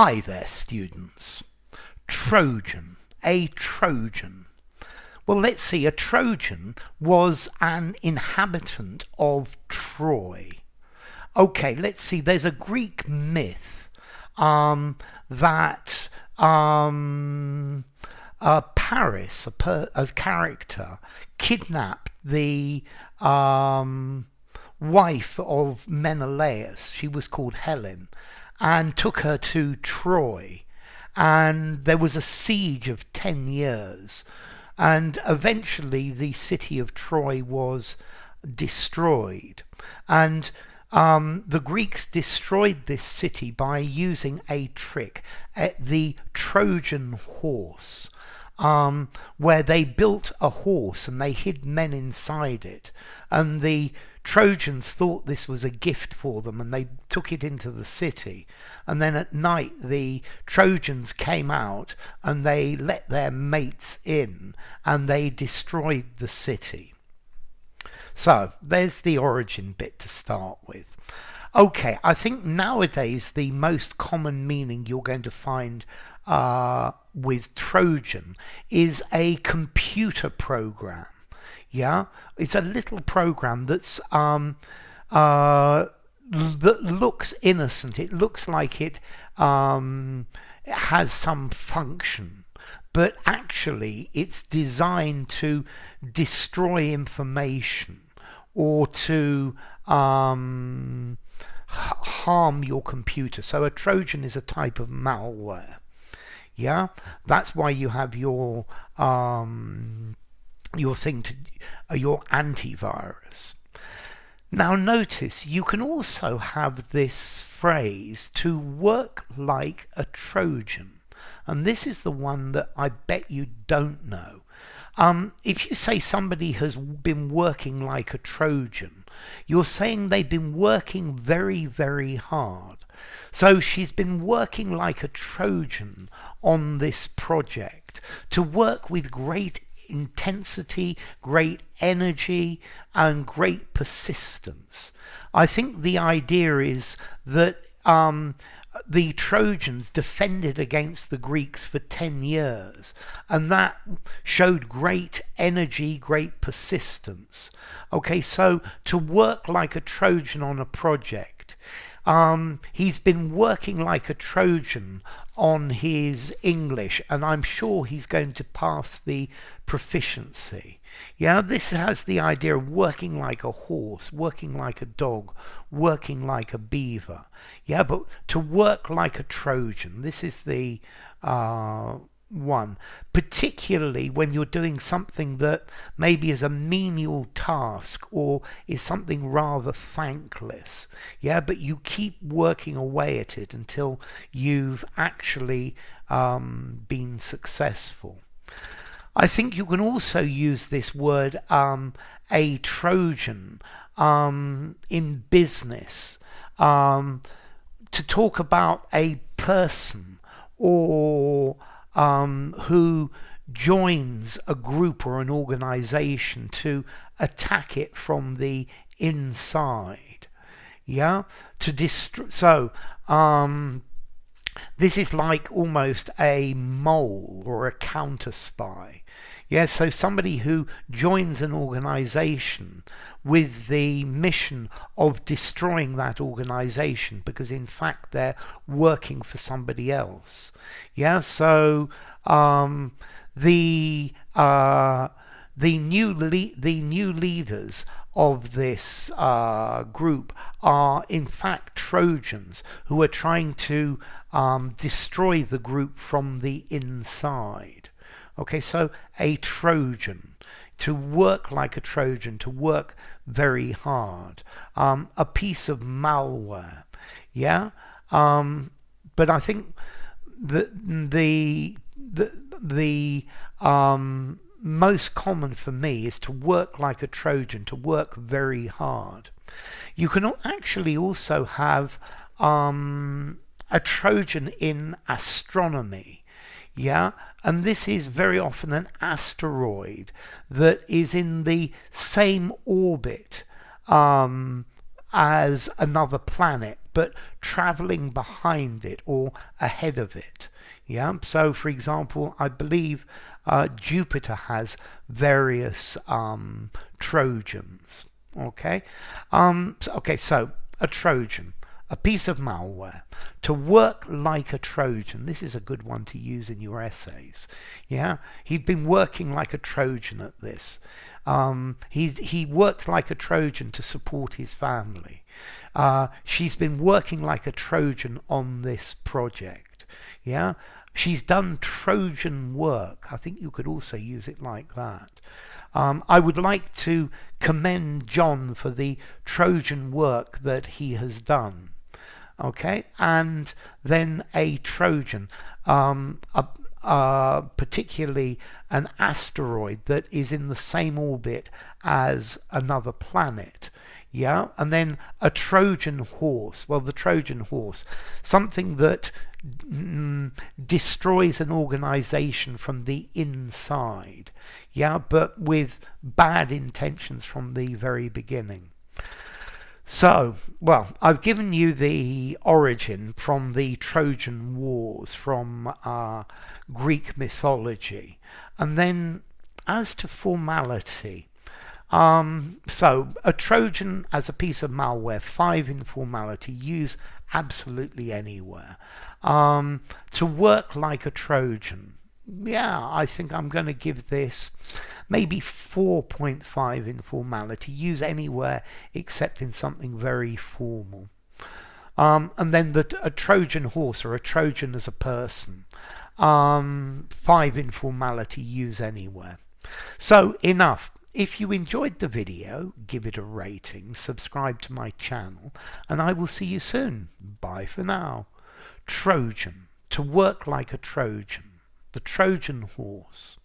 Hi there, students. Trojan, a Trojan. Well, let's see, a Trojan was an inhabitant of Troy. Okay, let's see, there's a Greek myth that Paris, a character, kidnapped the wife of Menelaus. She was called Helen, and took her to Troy. And there was a siege of 10 years. And eventually the city of Troy was destroyed. And the Greeks destroyed this city by using a trick, the Trojan horse, where they built a horse and they hid men inside it. And the Trojans thought this was a gift for them, and they took it into the city. And then at night the Trojans came out and they let their mates in and they destroyed the city. So there's the origin bit to start with. Okay, I think nowadays the most common meaning you're going to find with Trojan is a computer program. Yeah, it's a little program that's that looks innocent. It looks like it has some function, but actually it's designed to destroy information or to harm your computer. So a Trojan is a type of malware. Yeah, that's why you have your antivirus. Now notice you can also have this phrase, to work like a Trojan, and this is the one that I bet you don't know. If you say somebody has been working like a Trojan, you're saying they've been working very, very hard. So she's been working like a Trojan on this project, to work with great intensity, great energy, and great persistence. I think the idea is that the Trojans defended against the Greeks for 10 years, and that showed great energy, great persistence. Okay, so to work like a Trojan on a project. He's been working like a Trojan on his English, and I'm sure he's going to pass the proficiency. Yeah, this has the idea of working like a horse, working like a dog, working like a beaver. Yeah, but to work like a Trojan, this is the one, particularly when you're doing something that maybe is a menial task or is something rather thankless. Yeah, but you keep working away at it until you've actually been successful. I think you can also use this word, a Trojan, in business, to talk about a person or who joins a group or an organization to attack it from the inside. Yeah, to destroy. So this is like almost a mole or a counter spy. Yeah, so somebody who joins an organization with the mission of destroying that organization because in fact they're working for somebody else. Yeah, so the new leaders of this group are in fact Trojans who are trying to destroy the group from the inside. Okay, so a Trojan, to work like a Trojan, to work very hard, a piece of malware. Yeah, but I think the most common for me is to work like a Trojan, to work very hard. You can actually also have a Trojan in astronomy. Yeah, and this is very often an asteroid that is in the same orbit as another planet, but traveling behind it or ahead of it. Yeah. So, for example, I believe Jupiter has various Trojans. Okay. So a Trojan, a piece of malware to work like a Trojan. This is a good one to use in your essays. Yeah, he's been working like a Trojan at this. He works like a Trojan to support his family. She's been working like a Trojan on this project. Yeah, she's done Trojan work. I think you could also use it like that. I would like to commend John for the Trojan work that he has done. Okay, and then a Trojan, particularly an asteroid that is in the same orbit as another planet. Yeah, and then a Trojan horse. Well, the Trojan horse, something that destroys an organization from the inside. Yeah, but with bad intentions from the very beginning. So, well, I've given you the origin from the Trojan Wars, from Greek mythology. And then as to formality, so a Trojan as a piece of malware, 5 in formality, use absolutely anywhere. To work like a Trojan, yeah, I think I'm going to give this maybe 4.5 in formality. Use anywhere except in something very formal. And then a Trojan horse or a Trojan as a person. 5 in formality. Use anywhere. So enough. If you enjoyed the video, give it a rating, subscribe to my channel, and I will see you soon. Bye for now. Trojan. To work like a Trojan. The Trojan horse.